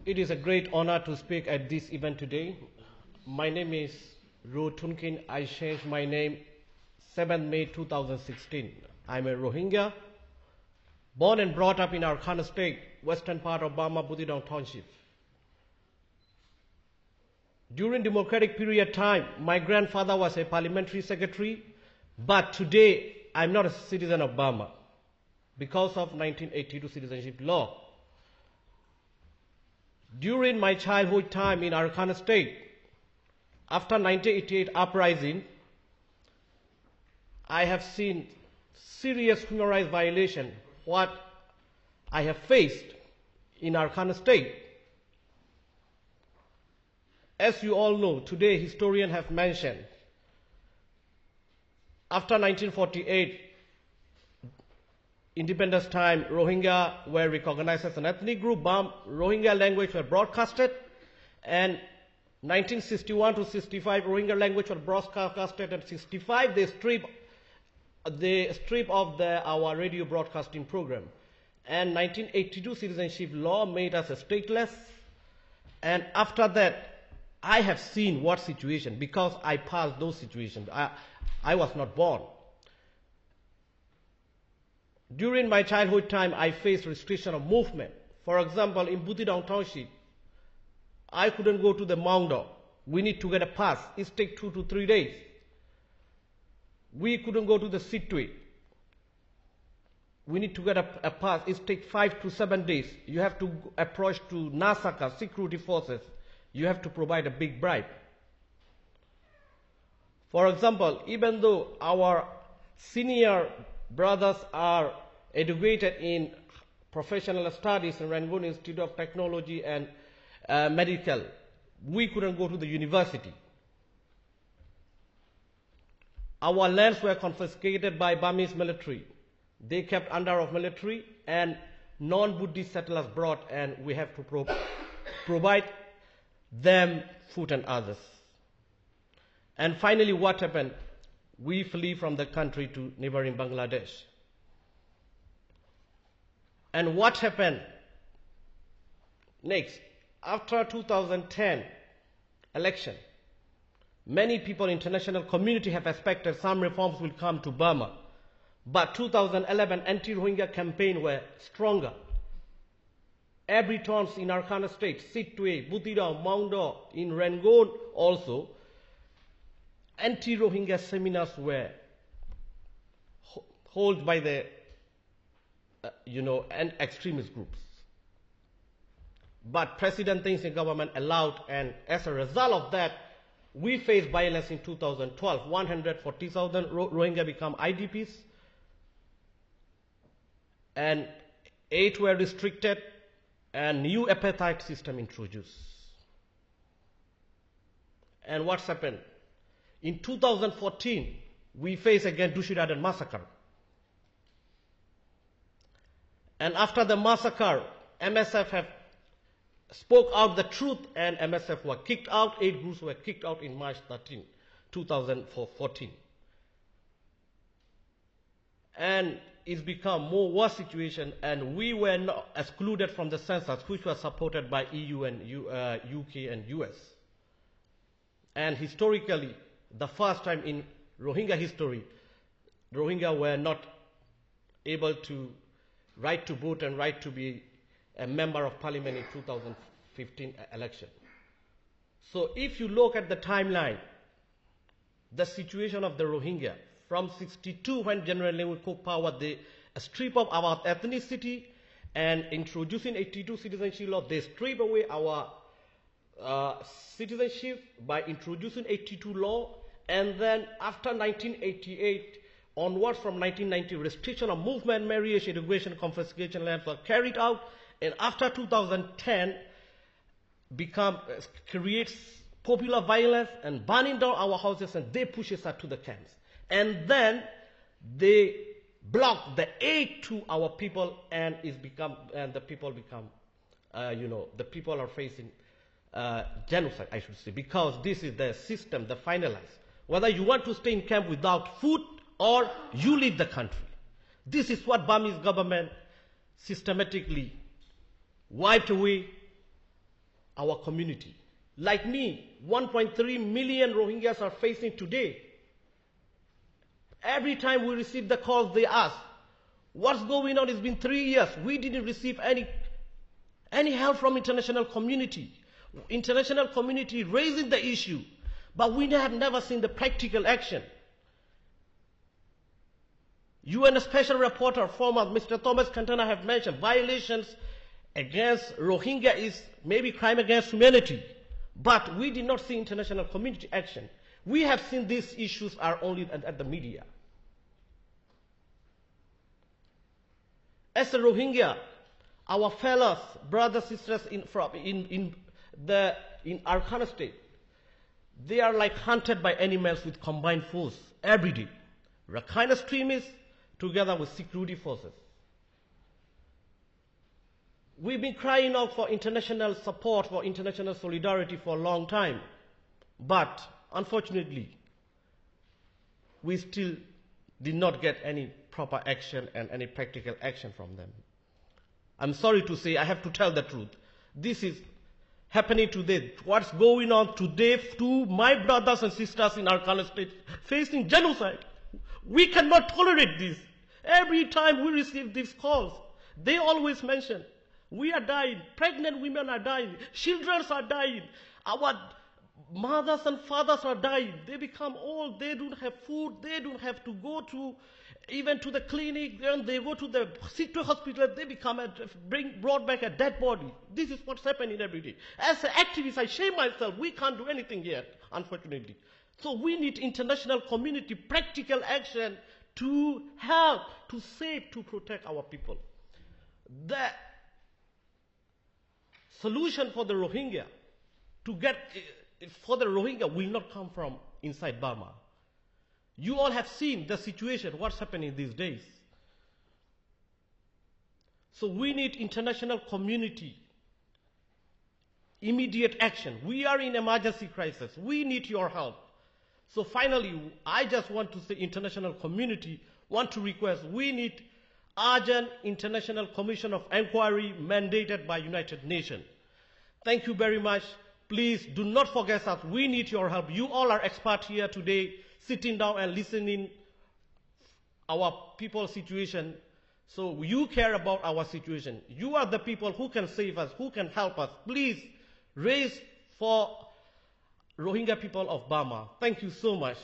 It is a great honor to speak at this event today. My name is Rohingya. I changed my name 7 May 2016. I'm a Rohingya, born and brought up in Arkhana State, western part of Burma, Buthidaung Township. During democratic period time, my grandfather was a parliamentary secretary, but today I'm not a citizen of Burma because of 1982 citizenship law. During my childhood time in Arkhana State, after 1988 uprising, I have seen serious human rights violation, what I have faced in Arkhana State. As you all know, today historians have mentioned, after 1948, independence time, Rohingya were recognized as an ethnic group. Rohingya language were broadcasted, and 1961 to 65, Rohingya language was broadcasted. At 65, they strip of our radio broadcasting program. And 1982 citizenship law made us stateless. And after that, I have seen what situation, because I passed those situations. I was not born. During my childhood time, I faced restriction of movement. For example, in Buthidaung Township, I couldn't go to the Maundo. We need to get a pass. It takes 2 to 3 days. We couldn't go to the Situate. We need to get a pass. It takes 5 to 7 days. You have to approach to Nasaka, security forces. You have to provide a big bribe. For example, even though our senior brothers are educated in professional studies in Rangoon Institute of Technology and Medical, we couldn't go to the university. Our lands were confiscated by Burmese military. They kept under of military, and non-Buddhist settlers brought, and we have to provide them food and others. And finally, what happened? We flee from the country to neighboring Bangladesh. And what happened next? After 2010 election, many people, international community have expected some reforms will come to Burma. But 2011 anti-Rohingya campaign were stronger. Every towns in Arkhana State, Situate, Buthidaung, Maundo, in Rangoon also, anti-Rohingya seminars were held by the, and extremist groups. But President Thein government allowed, and as a result of that, we faced violence in 2012. 140,000 Rohingya become IDPs, and 8 were restricted, and new apartheid system introduced. And what's happened? In 2014, we faced again Dushiradan massacre. And after the massacre, MSF have spoke out the truth, and MSF were kicked out. 8 groups were kicked out in March 13, 2014. And it's become more worse situation, and we were not excluded from the census, which was supported by EU and UK and US. And historically, the first time in Rohingya history, Rohingya were not able to right to vote and right to be a member of parliament in 2015 election. So if you look at the timeline, the situation of the Rohingya, from 62 when General Lenin took power, they strip of our ethnicity, and introducing 82 citizenship law, they strip away our citizenship by introducing 82 law. And then after 1988 onwards, from 1990, restriction of movement, marriage, education, confiscation lands were carried out. And after 2010, creates popular violence and burning down our houses, and they push us to the camps. And then they block the aid to our people, and the people become, the people are facing genocide, I should say, because this is the system, the finalized. Whether you want to stay in camp without food or you leave the country. This is what Burmese government systematically wiped away our community. Like me, 1.3 million Rohingyas are facing today. Every time we receive the calls, they ask, what's going on? It's been 3 years. We didn't receive any help from international community. International community raising the issue, but we have never seen the practical action. UN Special Rapporteur, former Mr. Thomas Cantana, have mentioned violations against Rohingya is maybe crime against humanity, but we did not see international community action. We have seen these issues are only at the media. As a Rohingya, our fellows, brothers, sisters in Arkhana state, they are like hunted by animals with combined force every day. Rakhine extremists together with security forces. We've been crying out for international support, for international solidarity for a long time, but unfortunately, we still did not get any proper action and any practical action from them. I'm sorry to say, I have to tell the truth. This is happening today. What's going on today to my brothers and sisters in Arkhana state facing genocide? We cannot tolerate this. Every time we receive these calls, they always mention, we are dying, pregnant women are dying, children are dying, our mothers and fathers are dying. They become old, they don't have food, they don't have to go to even to the clinic, then they go to the sick hospital, they brought back a dead body. This is what's happening every day. As an activist, I shame myself, we can't do anything yet, unfortunately. So we need international community, practical action to help, to save, to protect our people. The solution for the Rohingya, will not come from inside Burma. You all have seen the situation, what's happening these days. So we need international community, immediate action. We are in emergency crisis. We need your help. So finally, I just want to say international community want to request, we need urgent international commission of inquiry mandated by United Nations. Thank you very much. Please do not forget us. We need your help. You all are experts here today, sitting down and listening our people's situation. So you care about our situation. You are the people who can save us, who can help us. Please raise for Rohingya people of Burma. Thank you so much.